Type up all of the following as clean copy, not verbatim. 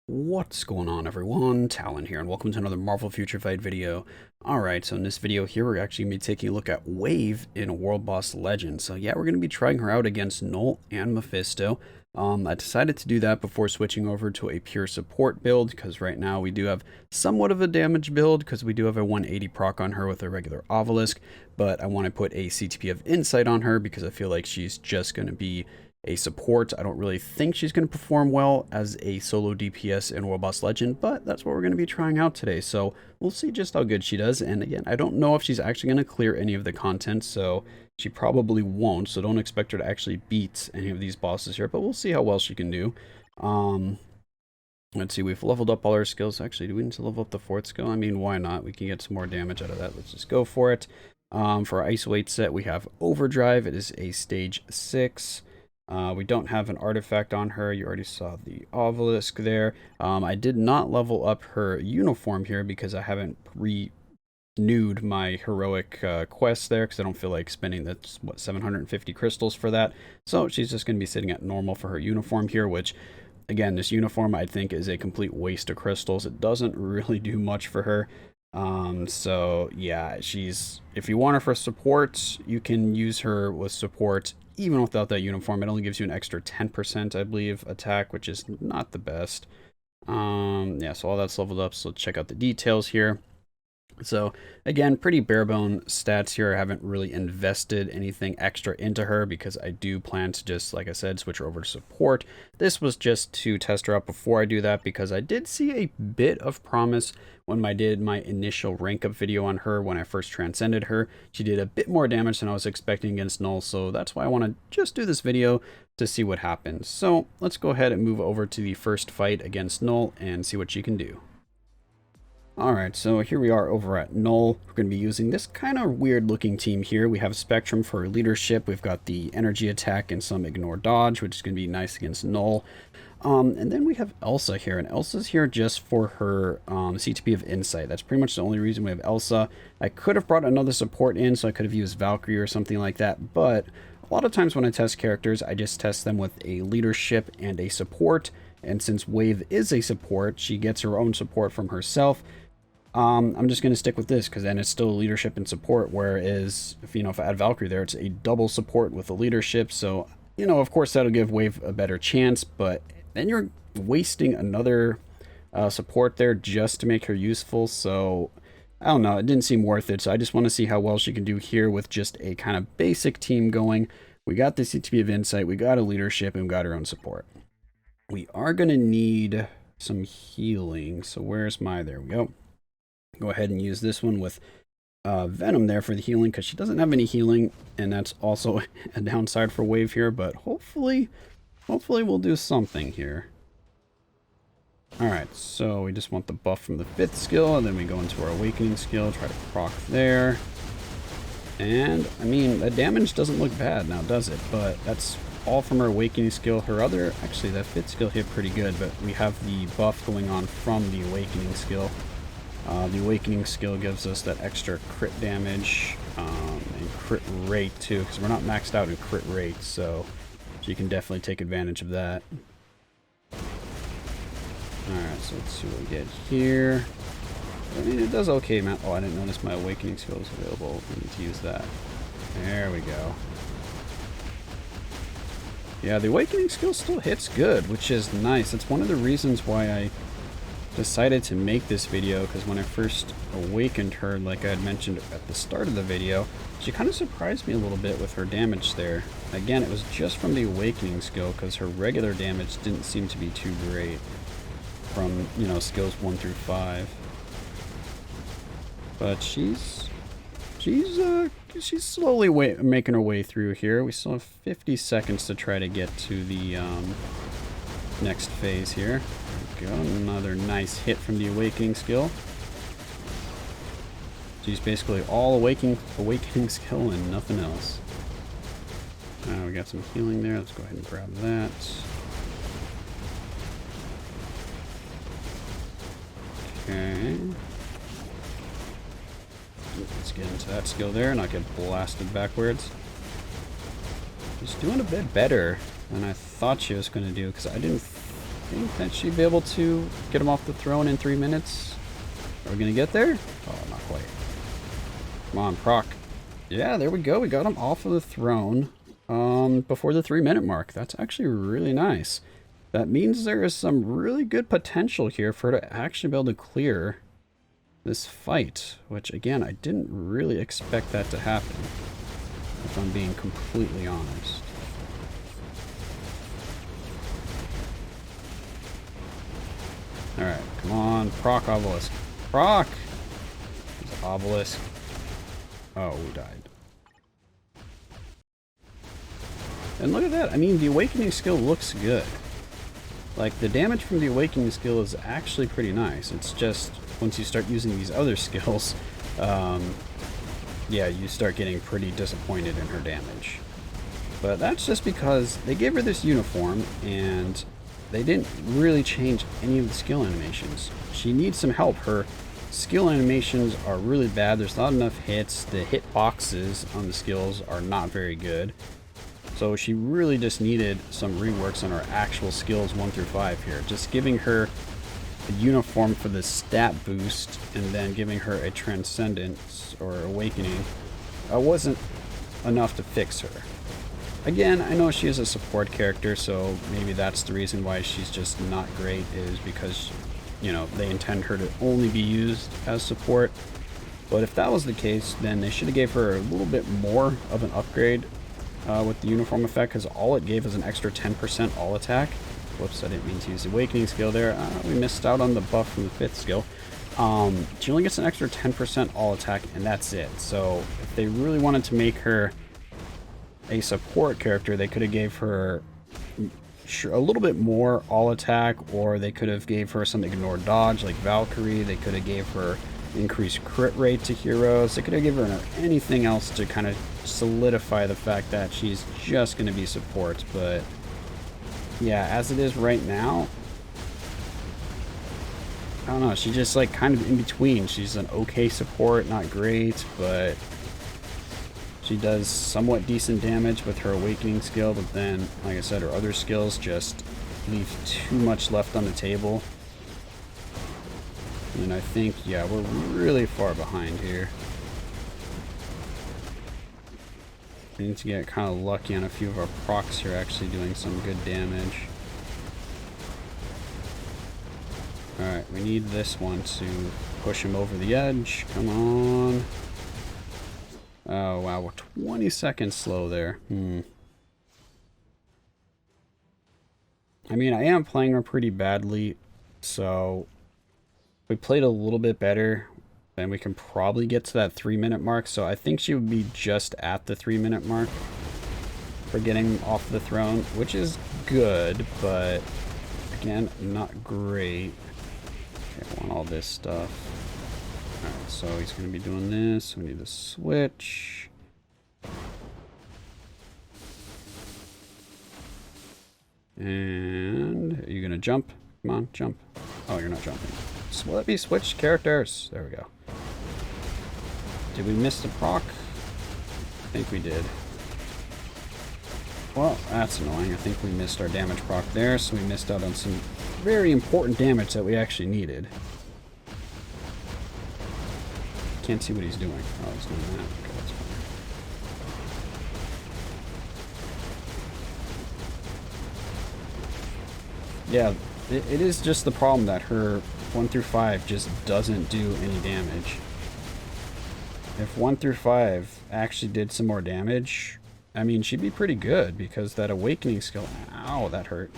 What's going on, everyone? Talen here, and welcome to another Marvel Future Fight video. Alright, so in this video here, we're actually going to be taking a look at Wave in World Boss Legend. So yeah, we're going to be trying her out against Knull and Mephisto. I decided to do that before switching over to a pure support build, because right now we do have somewhat of a damage build, because we do have a 180 proc on her with a regular Obelisk, but I want to put a CTP of Insight on her, because I feel like she's just going to be a support. I don't really think she's going to perform well as a solo DPS in World Boss Legend, but that's what we're going to be trying out today. So we'll see just how good she does. And again, I don't know if she's actually going to clear any of the content, so she probably won't. So don't expect her to actually beat any of these bosses here, but we'll see how well she can do. Let's see, we've leveled up all our skills. Actually, do we need to level up the fourth skill? I mean, why not? We can get some more damage out of that. Let's just go for it. For our Isolate set, we have Overdrive. It is a stage 6. We don't have an artifact on her. You already saw the obelisk there. I did not level up her uniform here because I haven't renewed my heroic quest there because I don't feel like spending the 750 crystals for that. So she's just going to be sitting at normal for her uniform here, which again, this uniform I think is a complete waste of crystals. It doesn't really do much for her. So yeah, if you want her for support, you can use her with support. Even without that uniform, it only gives you an extra 10%, I believe, attack, which is not the best. Yeah, so all that's leveled up, so let's check out the details here. So again, pretty bare bone stats here. I haven't really invested anything extra into her because I do plan to just, like I said, switch her over to support. This was just to test her out before I do that because I did see a bit of promise when I did my initial rank up video on her when I first transcended her. She did a bit more damage than I was expecting against Knull, so that's why I want to just do this video to see what happens. So let's go ahead and move over to the first fight against Knull and see what she can do. Alright, so here we are over at Knull. We're going to be using this kind of weird looking team here. We have Spectrum for leadership. We've got the energy attack and some ignore dodge, which is going to be nice against Knull. And then we have Elsa here, and Elsa's here just for her CTP of Insight. That's pretty much the only reason we have Elsa. I could have brought another support in, so I could have used Valkyrie or something like that, but a lot of times when I test characters, I just test them with a leadership and a support, and since Wave is a support, she gets her own support from herself. I'm just going to stick with this because then it's still leadership and support, whereas if I add Valkyrie there, it's a double support with the leadership. So, of course that'll give Wave a better chance, but then you're wasting another support there just to make her useful. So, I don't know, it didn't seem worth it. So I just want to see how well she can do here with just a kind of basic team going. We got the CTP of Insight, we got a leadership, and we got her own support. We are going to need some healing. So where's there we go. Go ahead and use this one with Venom there for the healing because she doesn't have any healing, and that's also a downside for Wave here, but hopefully we'll do something here. Alright, so we just want the buff from the 5th skill, and then we go into our Awakening skill, try to proc there. And, I mean, the damage doesn't look bad now, does it? But that's all from her Awakening skill. Actually, that 5th skill hit pretty good, but we have the buff going on from the Awakening skill. The Awakening skill gives us that extra crit damage and crit rate too, because we're not maxed out in crit rate, so you can definitely take advantage of that. Alright, so let's see what we get here. I mean, it does okay, man. Oh, I didn't notice my Awakening skill was available. I need to use that. There we go. Yeah, the Awakening skill still hits good, which is nice. It's one of the reasons why I decided to make this video, because when I first awakened her, like I had mentioned at the start of the video, she kind of surprised me a little bit with her damage there. Again, it was just from the Awakening skill, because her regular damage didn't seem to be too great from, skills 1 through 5. But she's slowly making her way through here. We still have 50 seconds to try to get to the next phase here. Go. Another nice hit from the Awakening skill. She's basically all Awakening skill and nothing else. We got some healing there. Let's go ahead and grab that. Okay. Let's get into that skill there, not get blasted backwards. She's doing a bit better than I thought she was going to do, because I didn't think that she'd be able to get him off the throne in 3 minutes. Are we gonna get there? Oh, not quite. Come on, proc. Yeah, there we go. We got him off of the throne before the 3-minute mark. That's actually really nice. That means there is some really good potential here for her to actually be able to clear this fight, which again, I didn't really expect that to happen, if I'm being completely honest. Alright, come on, proc obelisk. Proc! There's obelisk. Oh, we died. And look at that. I mean, the awakening skill looks good. Like, the damage from the awakening skill is actually pretty nice. It's just, once you start using these other skills, yeah, you start getting pretty disappointed in her damage. But that's just because they gave her this uniform, and they didn't really change any of the skill animations. She needs some help. Her skill animations are really bad. There's not enough hits. The hit boxes on the skills are not very good. So she really just needed some reworks on her actual skills 1 through 5 here. Just giving her a uniform for the stat boost and then giving her a transcendence or awakening wasn't enough to fix her. Again, I know she is a support character, so maybe that's the reason why she's just not great, is because, you know, they intend her to only be used as support. But if that was the case, then they should have gave her a little bit more of an upgrade with the uniform effect, because all it gave is an extra 10% all attack. Whoops, I didn't mean to use the awakening skill there. We missed out on the buff from the 5th skill. She only gets an extra 10% all attack, and that's it. So if they really wanted to make her a support character, they could have gave her a little bit more all attack, or they could have gave her something ignore dodge like Valkyrie. They could have gave her increased crit rate to heroes. They could have given her anything else to kind of solidify the fact that she's just going to be support. But yeah, as it is right now, I don't know, she's just like kind of in between. She's an okay support, not great, but she does somewhat decent damage with her awakening skill. But then, like I said, her other skills just leave too much left on the table. And I think, yeah, we're really far behind here. We need to get kind of lucky on a few of our procs here actually doing some good damage. Alright, we need this one to push him over the edge. Come on. Oh, wow, we're 20 seconds slow there. I mean, I am playing her pretty badly, so if we played a little bit better, then we can probably get to that 3-minute mark. So I think she would be just at the 3-minute mark for getting off the throne, which is good, but again, not great. Okay, I want all this stuff. Alright, so he's going to be doing this. We need to switch. And are you going to jump? Come on, jump. Oh, you're not jumping. So let me switch characters. There we go. Did we miss the proc? I think we did. Well, that's annoying. I think we missed our damage proc there, so we missed out on some very important damage that we actually needed. Can't see what he's doing. Oh, he's doing that. Okay, that's fine. Yeah, it is just the problem that her 1 through 5 just doesn't do any damage. If 1 through 5 actually did some more damage, I mean, she'd be pretty good, because that awakening skill, ow, that hurt.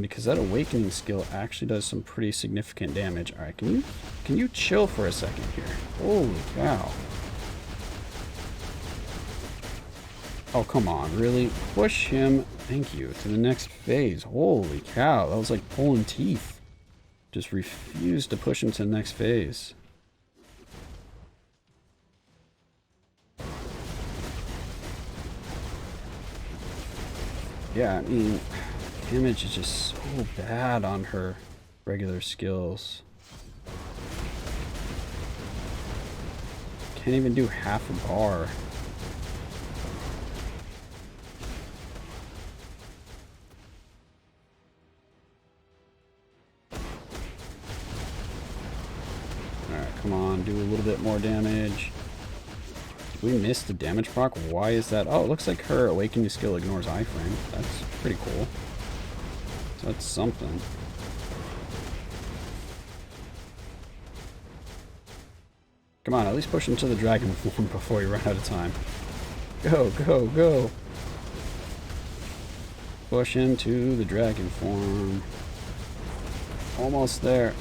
Because that awakening skill actually does some pretty significant damage. Alright, can you chill for a second here? Holy cow. Oh, come on, really? Push him, thank you, to the next phase. Holy cow, that was like pulling teeth. Just refused to push him to the next phase. Yeah, I mean, damage is just so bad on her regular skills. Can't even do half a bar. Come on, do a little bit more damage. We missed the damage proc. Why is that? Oh, it looks like her awakening skill ignores iframe. That's pretty cool. So that's something. Come on, at least push into the dragon form before we run out of time. Go, go, go. Push into the dragon form. Almost there.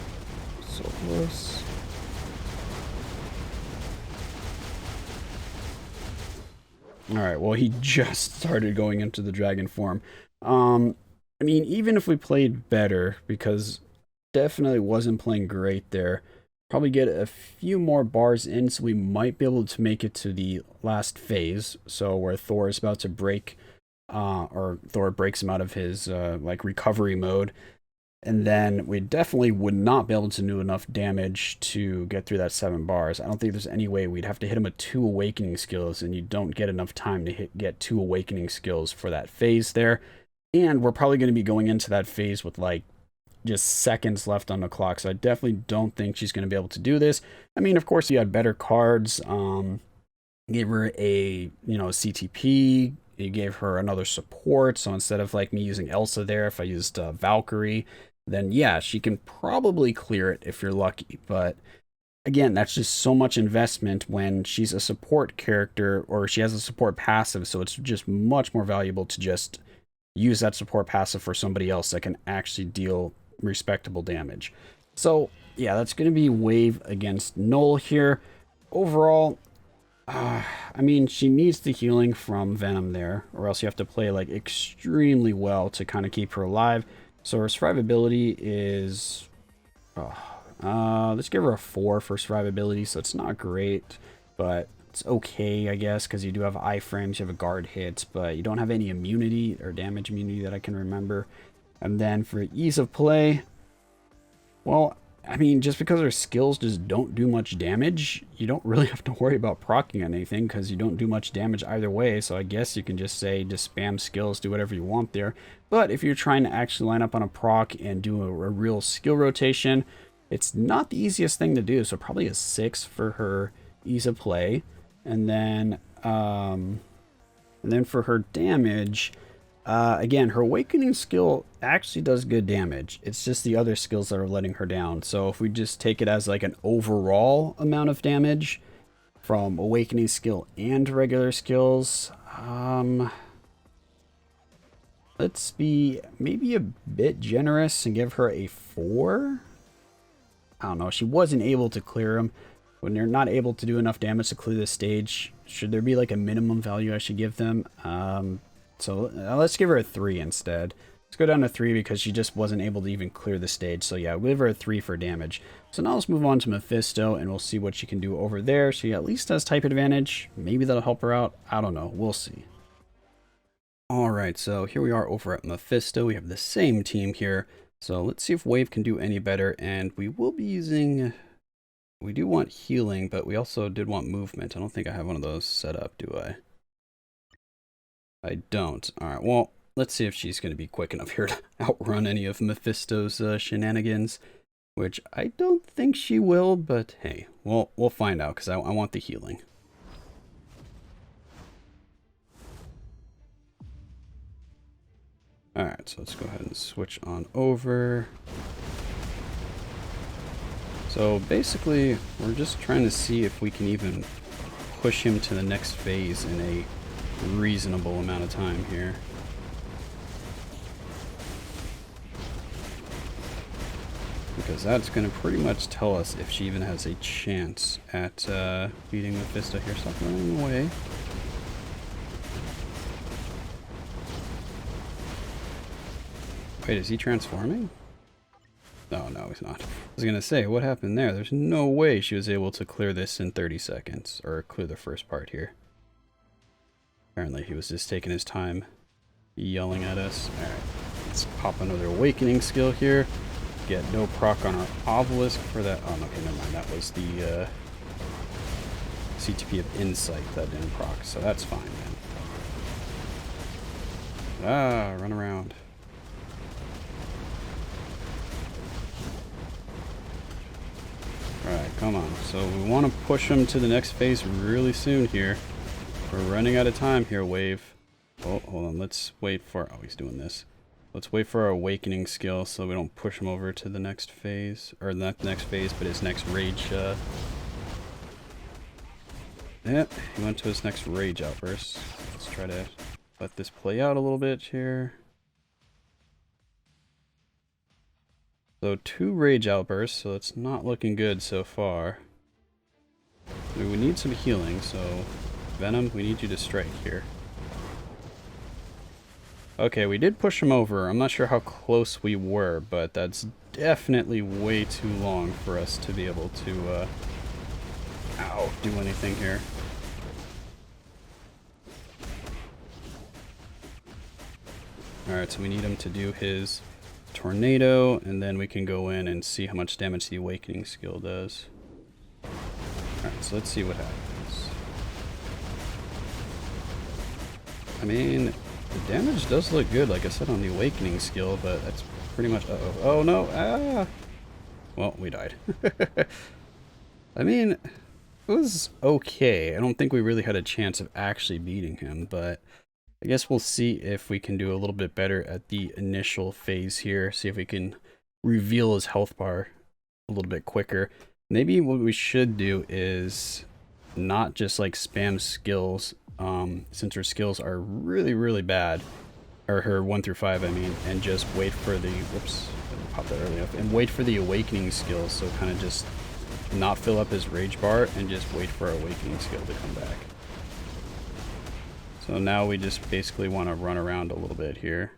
So close. Alright, well, he just started going into the dragon form. I mean, even if we played better, because definitely wasn't playing great there, probably get a few more bars in, so we might be able to make it to the last phase, so where Thor is about to break, or Thor breaks him out of his, like, recovery mode, and then we definitely would not be able to do enough damage to get through that 7 bars. I don't think there's any way. We'd have to hit him with 2 awakening skills, and you don't get enough time to get 2 awakening skills for that phase there. And we're probably going to be going into that phase with, like, just seconds left on the clock, so I definitely don't think she's going to be able to do this. I mean, of course, you had better cards. Gave her a, CTP. You gave her another support, so instead of, like, me using Elsa there, if I used Valkyrie, then yeah, she can probably clear it if you're lucky. But again, that's just so much investment when she's a support character, or she has a support passive, so it's just much more valuable to just use that support passive for somebody else that can actually deal respectable damage. So yeah, that's going to be wave against Knull here. Overall, I mean, she needs the healing from Venom there, or else you have to play like extremely well to kind of keep her alive. So her survivability is, let's give her a 4 for survivability. So it's not great, but it's okay, I guess, because you do have iframes, you have a guard hit, but you don't have any immunity or damage immunity that I can remember. And then for ease of play, well, I mean, just because her skills just don't do much damage, you don't really have to worry about proccing anything because you don't do much damage either way. So I guess you can just say, just spam skills, do whatever you want there. But if you're trying to actually line up on a proc and do a real skill rotation, it's not the easiest thing to do. So probably a 6 for her ease of play. And then for her damage, again, her awakening skill actually does good damage. It's just the other skills that are letting her down. So if we just take it as like an overall amount of damage from awakening skill and regular skills, let's be maybe a bit generous and give her a 4. I don't know. She wasn't able to clear him. When they're not able to do enough damage to clear the stage, should there be like a minimum value I should give them? So let's give her a 3 instead. Let's go down to 3 because she just wasn't able to even clear the stage. So yeah, we'll give her a 3 for damage. So now let's move on to Mephisto and we'll see what she can do over there. She at least has type advantage. Maybe that'll help her out. I don't know. We'll see. Alright, so here we are over at Mephisto. We have the same team here. So let's see if Wave can do any better. And we will be using... We do want healing, but we also did want movement. I don't think I have one of those set up, do I? I don't. Alright, well, let's see if she's going to be quick enough here to outrun any of Mephisto's shenanigans, which I don't think she will, but hey, we'll find out because I want the healing. Alright, so let's go ahead and switch on over. So basically, we're just trying to see if we can even push him to the next phase in a reasonable amount of time here. Because that's going to pretty much tell us if she even has a chance at beating Mephisto here. Stop running away. Wait, is he transforming? Oh, no, he's not. I was going to say, what happened there? There's no way she was able to clear this in 30 seconds, or clear the first part here. Apparently he was just taking his time yelling at us. Alright, let's pop another awakening skill here. Get no proc on our obelisk for that. Oh, okay, never mind. That was the CTP of Insight that didn't proc, so that's fine, man. Ah, run around. Alright, Come on. So we want to push him to the next phase really soon here. We're running out of time here, Wave. Oh, hold on. Let's wait for... Oh, he's doing this. Let's wait for our awakening skill so we don't push him over to the next phase. Or not the next phase, but his next rage. Yep, he went to his next rage outburst. Let's try to let this play out a little bit here. So 2 rage outbursts, so it's not looking good so far. We need some healing, so Venom, we need you to strike here. Okay, we did push him over. I'm not sure how close we were, but that's definitely way too long for us to be able to do anything here. Alright, so we need him to do his tornado, and then we can go in and see how much damage the awakening skill does. Alright, so let's see what happens. I mean, the damage does look good, like I said, on the awakening skill, but that's pretty much... Uh-oh. Oh, no! Ah! Well, we died. I mean, it was okay. I don't think we really had a chance of actually beating him, but I guess we'll see if we can do a little bit better at the initial phase here. See if we can reveal his health bar a little bit quicker. Maybe what we should do is not just like spam skills, since her skills are really, really bad, or her 1 through 5, I mean, and just wait for the, whoops, I didn't pop that early enough, and wait for the awakening skills, so kind of just not fill up his rage bar and just wait for our awakening skill to come back. So now we just basically want to run around a little bit here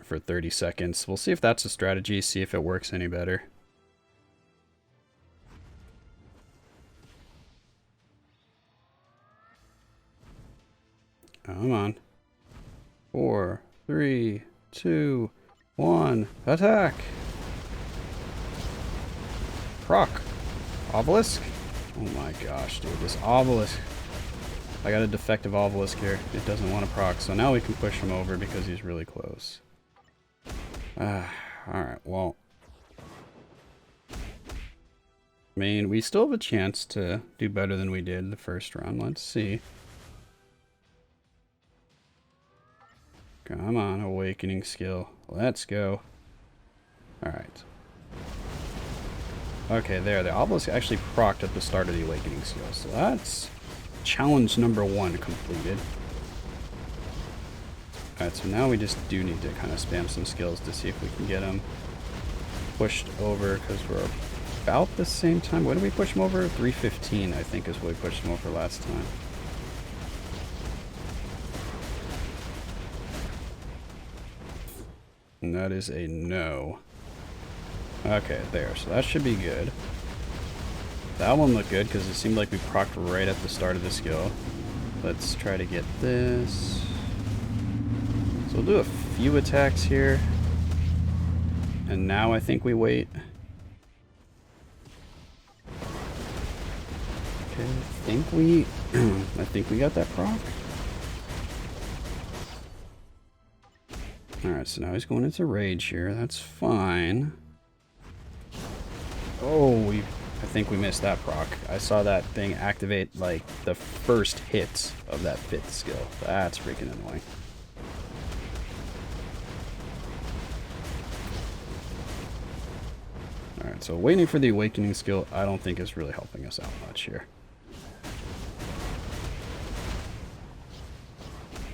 for 30 seconds. We'll see if that's a strategy, see if it works any better. Come on. 4, 3, 2, 1, attack! Proc. Obelisk? Oh my gosh, dude, this obelisk. I got a defective obelisk here. It doesn't want to proc, so now we can push him over because he's really close. Alright, well. I mean, we still have a chance to do better than we did the first round. Let's see. Come on, awakening skill. Let's go. Alright. Okay, there. The obelisk actually procced at the start of the awakening skill, so that's challenge number 1 completed. Alright, so now we just do need to kind of spam some skills to see if we can get him pushed over, because we're about the same time. When did we push him over? 315, I think, is what we pushed him over last time. And that is a no. Okay, there. So that should be good. That one looked good because it seemed like we procced right at the start of the skill. Let's try to get this. So we'll do a few attacks here. And now I think we wait. Okay, I think we got that proc. Alright, so now he's going into rage here. That's fine. Oh, I think we missed that proc. I saw that thing activate like the first hit of that 5th skill. That's freaking annoying. Alright, so waiting for the awakening skill I don't think is really helping us out much here.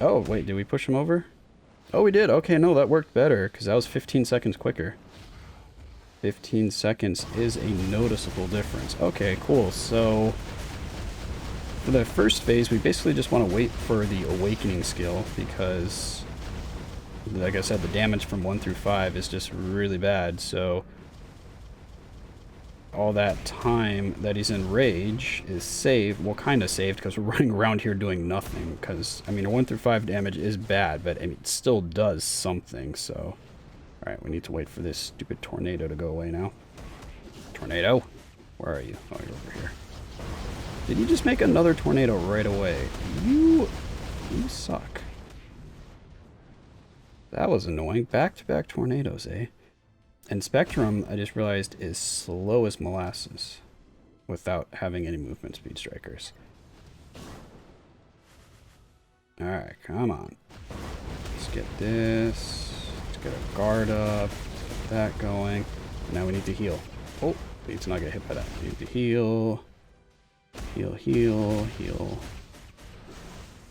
Oh, wait, did we push him over? Oh, we did. Okay, no, that worked better because that was 15 seconds quicker. 15 seconds is a noticeable difference. Okay, cool. So for the first phase, we basically just want to wait for the awakening skill because, like I said, the damage from 1 through 5 is just really bad. So all that time that he's in rage is saved. Well, kind of saved because we're running around here doing nothing. Because, I mean, 1 through 5 damage is bad, but I mean, it still does something, so... Alright, we need to wait for this stupid tornado to go away now. Tornado? Where are you? Oh, you're over here. Did you just make another tornado right away? You suck. That was annoying. Back-to-back tornadoes, eh? And Spectrum, I just realized, is slow as molasses. without having any movement speed strikers. Alright, come on. Let's get this. Let's get our guard up. Get that going. Now we need to heal. Oh, we need to not get hit by that. We need to heal. Heal, heal, heal.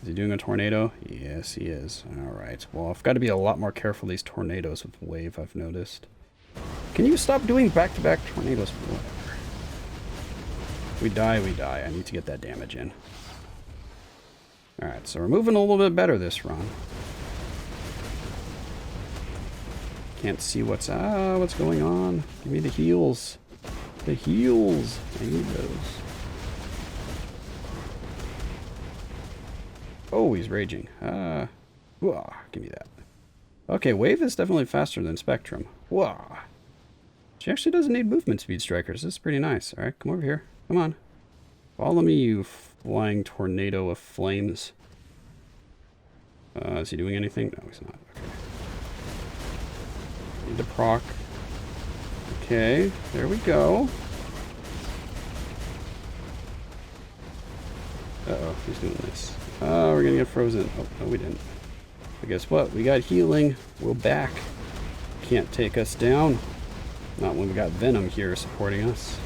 Is he doing a tornado? Yes, he is. Alright. Well, I've got to be a lot more careful these tornadoes with wave, I've noticed. Can you stop doing back-to-back tornadoes? Whatever. We die, we die. I need to get that damage in. Alright, so we're moving a little bit better this run. Can't see what's going on. Give me the heals. The heals. I need those. Oh, he's raging. Give me that. Okay, Wave is definitely faster than Spectrum. Whoa. She actually doesn't need movement speed strikers. This is pretty nice. Alright, come over here. Come on. Follow me, you flying tornado of flames. Is he doing anything? No, he's not. Okay. Need to proc. Okay, there we go. Uh-oh, he's doing this. Oh, we're gonna get frozen. Oh, no, we didn't. But guess what? We got healing. We're back. Can't take us down. Not when we got Venom here supporting us.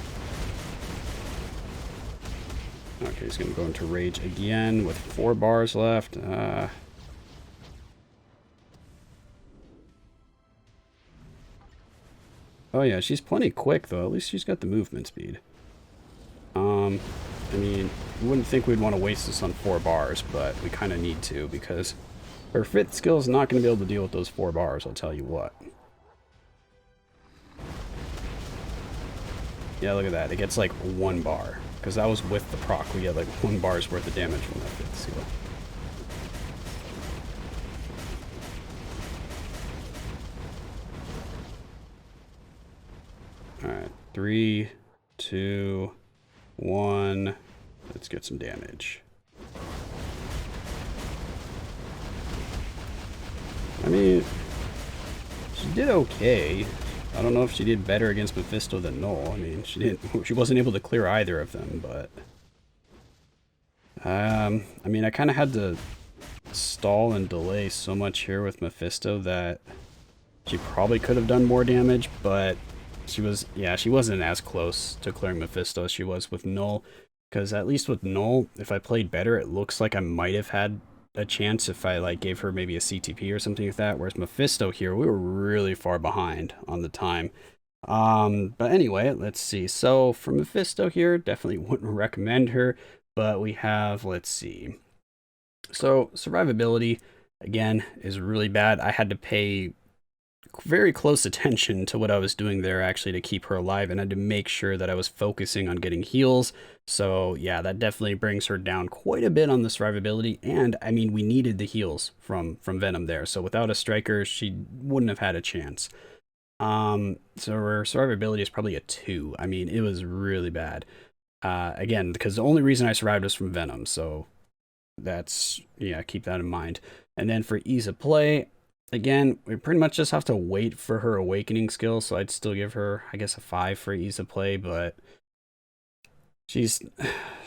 Okay, he's gonna go into rage again with 4 bars left. Oh yeah, she's plenty quick though. At least she's got the movement speed. I mean, you wouldn't think we'd want to waste this on 4 bars, but we kind of need to because her 5th skill is not going to be able to deal with those 4 bars, I'll tell you what. Yeah, look at that. It gets like 1 bar. Because that was with the proc. We get like 1 bar's worth of damage from that 5th skill. Alright, 3, 2, 1. Let's get some damage. I mean, she did okay. I don't know if she did better against Mephisto than Knull. I mean, she wasn't able to clear either of them, but I mean, I kind of had to stall and delay so much here with Mephisto that she probably could have done more damage, but she wasn't as close to clearing Mephisto as she was with Knull, because at least with Knull, if I played better, it looks like I might have had a chance if I like gave her maybe a CTP or something like that, whereas Mephisto here, we were really far behind on the time. But anyway, let's see. So for Mephisto here, definitely wouldn't recommend her, but we have, let's see. So survivability, again, is really bad. I had to pay very close attention to what I was doing there actually to keep her alive, and I had to make sure that I was focusing on getting heals. So yeah, that definitely brings her down quite a bit on the survivability, and I mean, we needed the heals from Venom there, so without a striker she wouldn't have had a chance. So her survivability is probably a 2. I mean, it was really bad. Again, because the only reason I survived was from Venom, so that's, yeah, keep that in mind. And then for ease of play, again, we pretty much just have to wait for her awakening skill, so I'd still give her, I guess, a 5 for ease of play, but she's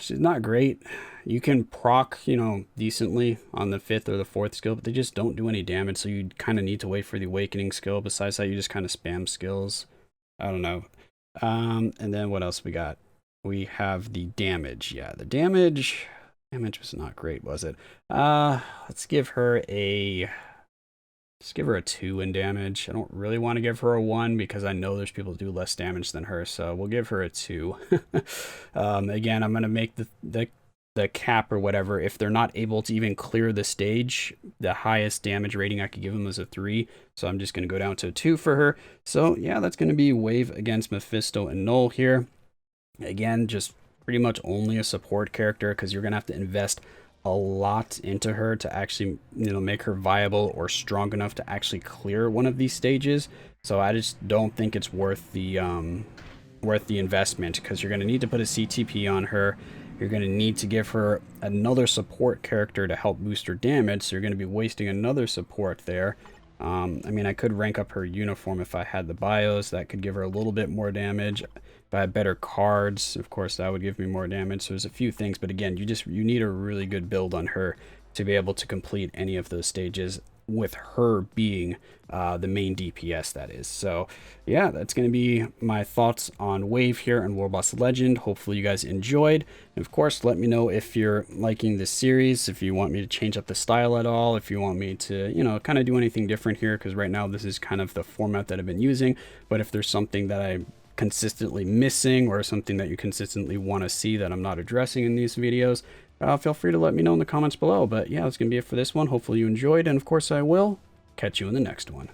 not great. You can proc, you know, decently on the 5th or the 4th skill, but they just don't do any damage, so you kind of need to wait for the awakening skill. Besides that, you just kind of spam skills. I don't know. And then what else we got? We have the damage. Yeah, the damage was not great, was it? Let's give her a 2 in damage. I don't really want to give her a 1 because I know there's people who do less damage than her, so we'll give her a 2. Again, I'm going to make the cap or whatever. If they're not able to even clear the stage, the highest damage rating I could give them is a 3, so I'm just going to go down to a 2 for her. So yeah, that's going to be Wave against Mephisto and Knull here. Again, just pretty much only a support character because you're going to have to invest a lot into her to actually, you know, make her viable or strong enough to actually clear one of these stages. So I just don't think it's worth the investment, because you're going to need to put a CTP on her. You're going to need to give her another support character to help boost her damage, so you're going to be wasting another support there. I mean, I could rank up her uniform if I had the bios. That could give her a little bit more damage. If I had better cards, of course, that would give me more damage. So there's a few things, but again, you need a really good build on her to be able to complete any of those stages, with her being the main DPS, that is. So yeah, that's going to be my thoughts on Wave here and Warboss Legend. Hopefully you guys enjoyed. And of course, let me know if you're liking this series, if you want me to change up the style at all, if you want me to, you know, kind of do anything different here, because right now this is kind of the format that I've been using. But if there's something that I'm consistently missing, or something that you consistently want to see that I'm not addressing in these videos, feel free to let me know in the comments below. But yeah, that's going to be it for this one. Hopefully you enjoyed, and of course I will catch you in the next one.